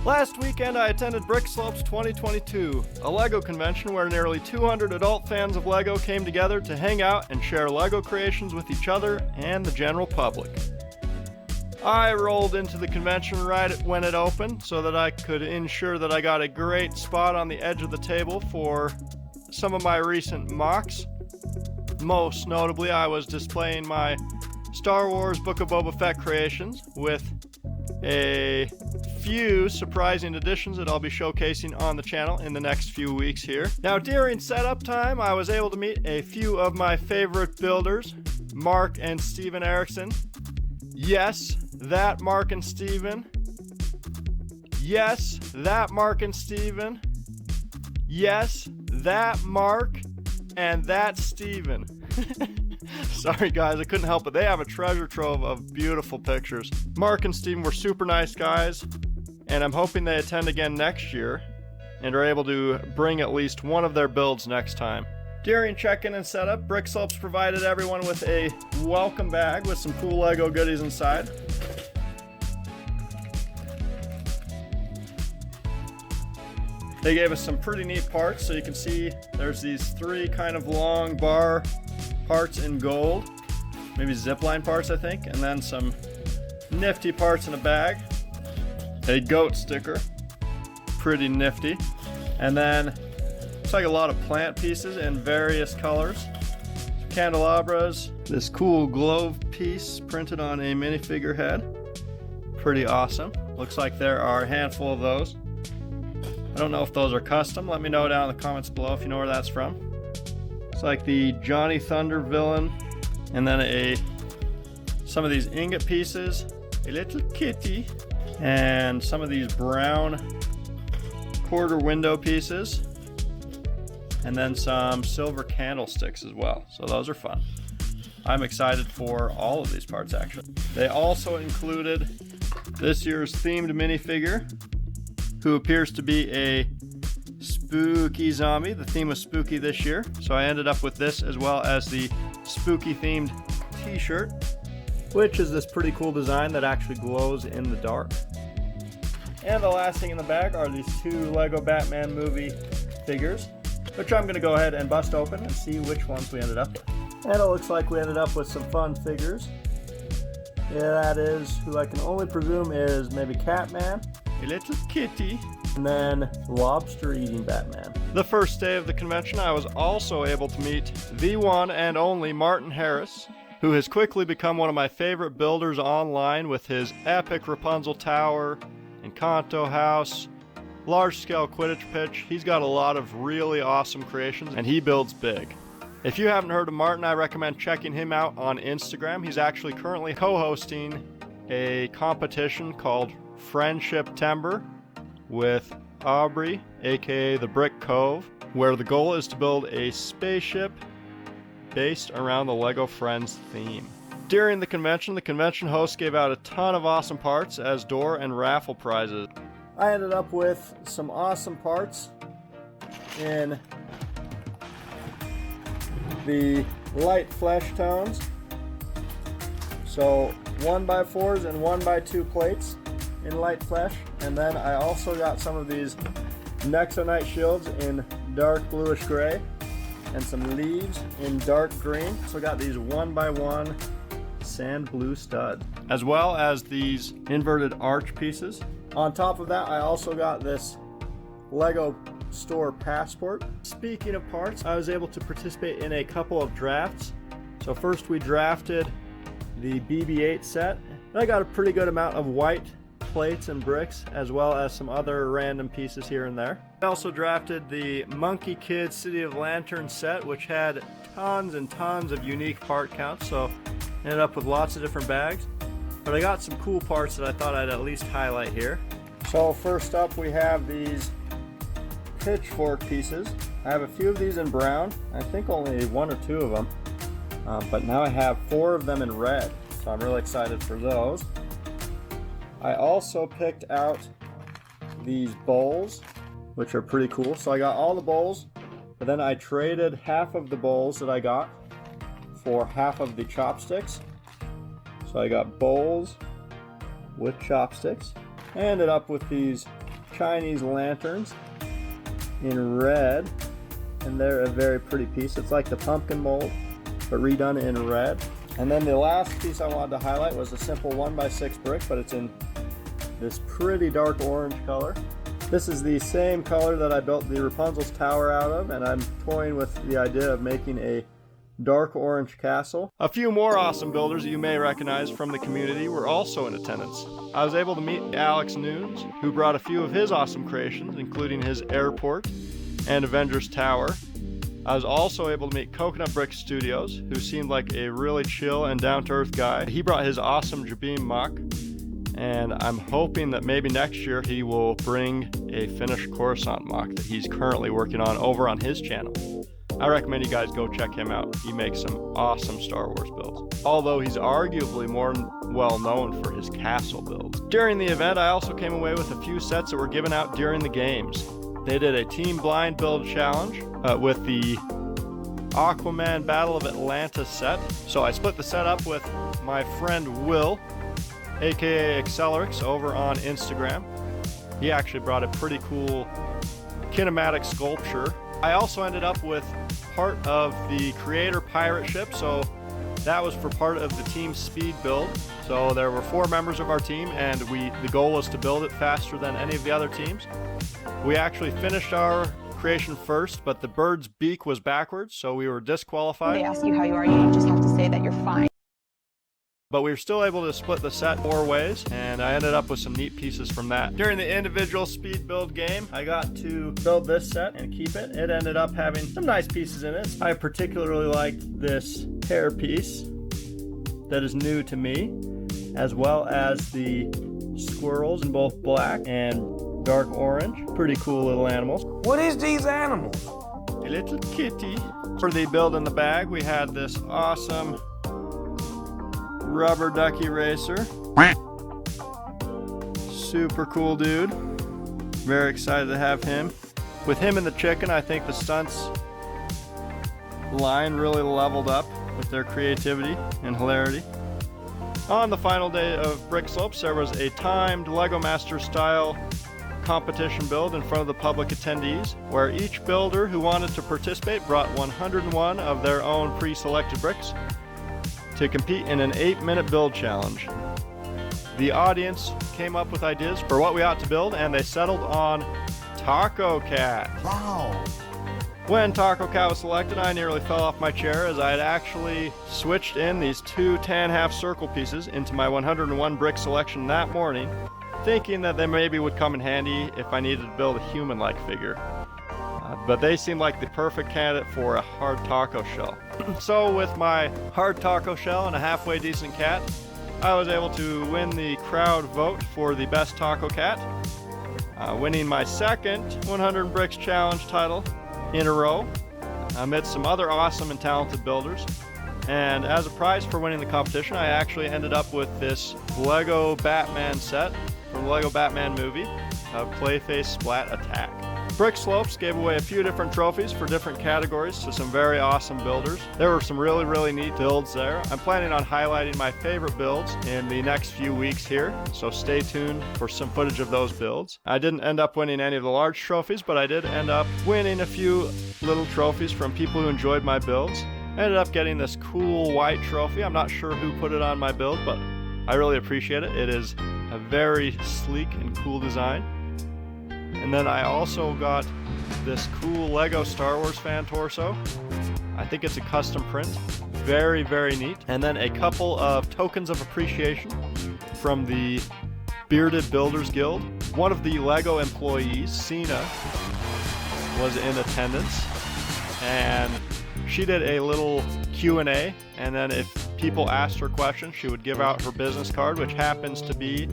Last weekend I attended Brickslopes 2022, a LEGO convention where nearly 200 adult fans of LEGO came together to hang out and share LEGO creations with each other and the general public. I rolled into the convention right when it opened so that I could ensure that I got a great spot on the edge of the table for some of my recent mocks. Most notably, I was displaying my Star Wars Book of Boba Fett creations with a few surprising additions that I'll be showcasing on the channel in the next few weeks here. Now, during setup time, I was able to meet a few of my favorite builders, Mark and Steven Erickson. Yes, that Mark and Steven. Yes, that Mark and Steven. Yes, that Mark and that Steven. Sorry guys, I couldn't help it. They have a treasure trove of beautiful pictures. Mark and Steven were super nice guys, and I'm hoping they attend again next year and are able to bring at least one of their builds next time. During check-in and setup, Brickslopes provided everyone with a welcome bag with some cool LEGO goodies inside. They gave us some pretty neat parts, so you can see there's these three kind of long bar parts in gold, maybe zipline parts I think, and then some nifty parts in a bag. A goat sticker, pretty nifty, and then looks like a lot of plant pieces in various colors. Some candelabras, this cool globe piece printed on a minifigure head, pretty awesome. Looks like there are a handful of those. I don't know if those are custom. Let me know down in the comments below if you know where that's from. It's like the Johnny Thunder villain, and then some of these ingot pieces, a little kitty, and some of these brown quarter window pieces, and then some silver candlesticks as well. So those are fun. I'm excited for all of these parts actually. They also included this year's themed minifigure, who appears to be a spooky zombie. The theme was spooky this year, so I ended up with this as well as the spooky themed t-shirt, which is this pretty cool design that actually glows in the dark. And the last thing in the bag are these two LEGO Batman movie figures, which I'm going to go ahead and bust open and see which ones we ended up with. And it looks like we ended up with some fun figures. Yeah, that is who I can only presume is maybe Catman, a little kitty, and then lobster eating Batman. The first day of the convention, I was also able to meet the one and only Martin Harris, who has quickly become one of my favorite builders online with his epic Rapunzel Tower, Encanto House, large-scale Quidditch pitch. He's got a lot of really awesome creations, and he builds big. If you haven't heard of Martin, I recommend checking him out on Instagram. He's actually currently co-hosting a competition called Friendship Timber with Aubrey, aka the Brick Cove, where the goal is to build a spaceship based around the LEGO Friends theme. During the convention host gave out a ton of awesome parts as door and raffle prizes. I ended up with some awesome parts in the light flesh tones. So 1x4s and 1x2 plates in light flesh, and then I also got some of these Nexonite shields in dark bluish gray and some leaves in dark green. So I got these 1x1 sand blue stud, as well as these inverted arch pieces. On top of that, I also got this LEGO store passport. Speaking of parts, I was able to participate in a couple of drafts. So first we drafted the BB-8 set, and I got a pretty good amount of white plates and bricks, as well as some other random pieces here and there. I also drafted the Monkey Kid City of Lanterns set, which had tons and tons of unique part counts, so ended up with lots of different bags. But I got some cool parts that I thought I'd at least highlight here. So first up we have these pitchfork pieces. I have a few of these in brown. I think only one or two of them. But now I have 4 of them in red, so I'm really excited for those. I also picked out these bowls, which are pretty cool. So I got all the bowls, but then I traded half of the bowls that I got for half of the chopsticks. So I got bowls with chopsticks. I ended up with these Chinese lanterns in red, and they're a very pretty piece. It's like the pumpkin mold, but redone in red. And then the last piece I wanted to highlight was a simple 1x6 brick, but it's in this pretty dark orange color. This is the same color that I built the Rapunzel's tower out of, and I'm toying with the idea of making a dark orange castle. A few more awesome builders you may recognize from the community were also in attendance. I was able to meet Alex Nunes, who brought a few of his awesome creations, including his airport and Avengers Tower. I was also able to meet Coconut Brick Studios, who seemed like a really chill and down-to-earth guy. He brought his awesome Jabim Mock, and I'm hoping that maybe next year he will bring a finished Coruscant Mock that he's currently working on over on his channel. I recommend you guys go check him out. He makes some awesome Star Wars builds, although he's arguably more well known for his castle builds. During the event, I also came away with a few sets that were given out during the games. They did a Team Blind Build Challenge with the Aquaman Battle of Atlantis set. So I split the set up with my friend Will, aka Accelerix, over on Instagram. He actually brought a pretty cool kinematic sculpture. I also ended up with part of the Creator pirate ship, so that was for part of the team speed build. So there were 4 members of our team, and the goal was to build it faster than any of the other teams. We actually finished our creation first, but the bird's beak was backwards, so we were disqualified. They ask you how you are, you just have to say that you're fine. But we were still able to split the set 4 ways, and I ended up with some neat pieces from that. During the individual speed build game, I got to build this set and keep it. It ended up having some nice pieces in it. I particularly liked this hair piece that is new to me, as well as the squirrels in both black and dark orange. Pretty cool little animals. What is these animals? A little kitty. For the build in the bag, we had this awesome rubber ducky racer. Super cool dude. Very excited to have him. With him and the chicken, I think the stunts line really leveled up with their creativity and hilarity. On the final day of Brickslopes, there was a timed Lego Master style competition build in front of the public attendees, where each builder who wanted to participate brought 101 of their own pre-selected bricks to compete in an 8-minute build challenge. The audience came up with ideas for what we ought to build, and they settled on Taco Cat. Wow. When Taco Cat was selected, I nearly fell off my chair, as I had actually switched in these 2 tan half circle pieces into my 101 brick selection that morning, thinking that they maybe would come in handy if I needed to build a human-like figure. But they seemed like the perfect candidate for a hard taco shell. So with my hard taco shell and a halfway decent cat, I was able to win the crowd vote for the best taco cat, winning my second 100 Bricks Challenge title in a row amidst some other awesome and talented builders. And as a prize for winning the competition, I actually ended up with this Lego Batman set from the Lego Batman movie of Clayface Splat Attack. Brickslopes gave away a few different trophies for different categories to some very awesome builders. There were some really neat builds there. I'm planning on highlighting my favorite builds in the next few weeks here, so stay tuned for some footage of those builds. I didn't end up winning any of the large trophies, but I did end up winning a few little trophies from people who enjoyed my builds. I ended up getting this cool white trophy. I'm not sure who put it on my build, but I really appreciate it. It is a very sleek and cool design. And then I also got this cool Lego Star Wars fan torso. I think it's a custom print. Very neat. And then a couple of tokens of appreciation from the Bearded Builders Guild. One of the Lego employees, Cena, was in attendance, and she did a little Q&A, and then if people asked her questions, she would give out her business card, which happens to be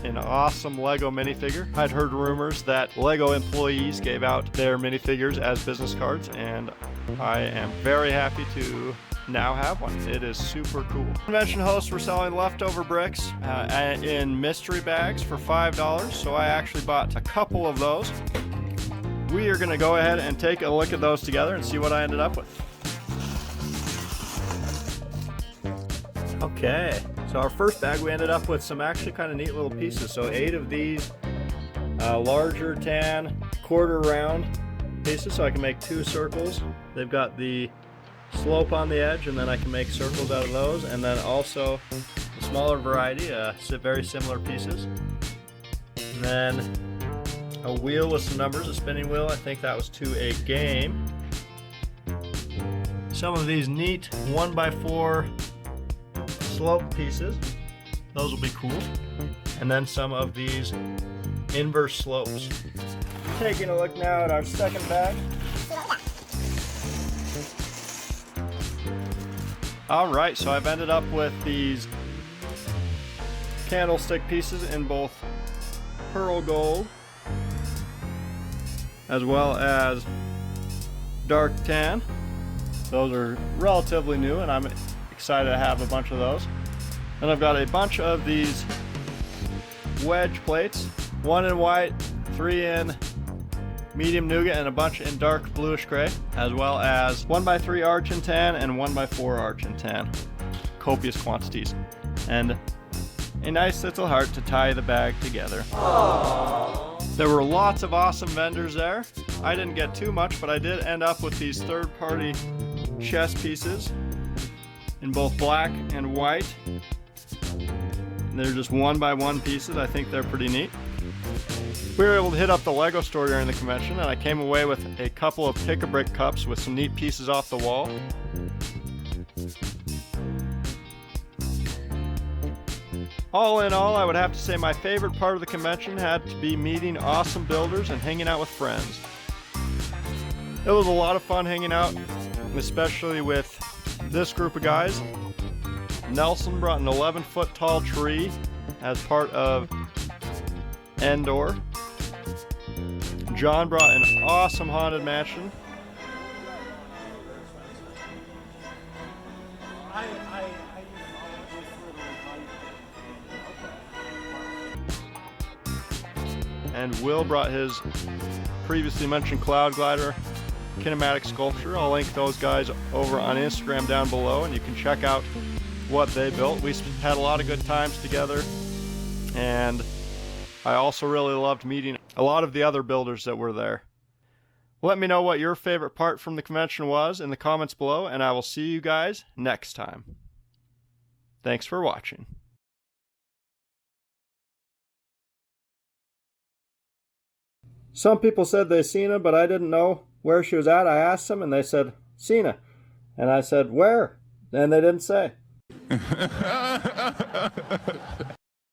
an awesome Lego minifigure. I'd heard rumors that Lego employees gave out their minifigures as business cards, and I am very happy to now have one. It is super cool. Convention hosts were selling leftover bricks in mystery bags for $5, so I actually bought a couple of those. We are going to go ahead and take a look at those together and see what I ended up with. Okay, so our first bag, we ended up with some actually kind of neat little pieces. So 8 of these larger tan quarter round pieces so I can make 2 circles. They've got the slope on the edge, and then I can make circles out of those, and then also a smaller variety, very similar pieces. And then a wheel with some numbers, a spinning wheel. I think that was to a game. Some of these neat 1x4 slope pieces. Those will be cool. And then some of these inverse slopes. Taking a look now at our second bag. Alright, so I've ended up with these candlestick pieces in both pearl gold as well as dark tan. Those are relatively new and I'm excited to have a bunch of those. And I've got a bunch of these wedge plates, 1 in white, 3 in medium nougat, and a bunch in dark bluish gray, as well as 1x3 arch and tan and 1x4 arch and tan. Copious quantities. And a nice little heart to tie the bag together. Aww. There were lots of awesome vendors there. I didn't get too much, but I did end up with these third-party chess pieces in both black and white. They're just 1x1 pieces. I think they're pretty neat. We were able to hit up the Lego store during the convention, and I came away with a couple of pick-a-brick cups with some neat pieces off the wall. All in all, I would have to say my favorite part of the convention had to be meeting awesome builders and hanging out with friends. It was a lot of fun hanging out, especially with this group of guys. Nelson brought an 11-foot tall tree as part of Endor. John brought an awesome haunted mansion. And Will brought his previously mentioned cloud glider kinematic sculpture. I'll link those guys over on Instagram down below, and you can check out what they built. We had a lot of good times together, and I also really loved meeting a lot of the other builders that were there. Let me know what your favorite part from the convention was in the comments below, and I will see you guys next time. Thanks for watching. Some people said they seen her, but I didn't know where she was at. I asked them, and they said, "Seen her." And I said, "Where?" And they didn't say.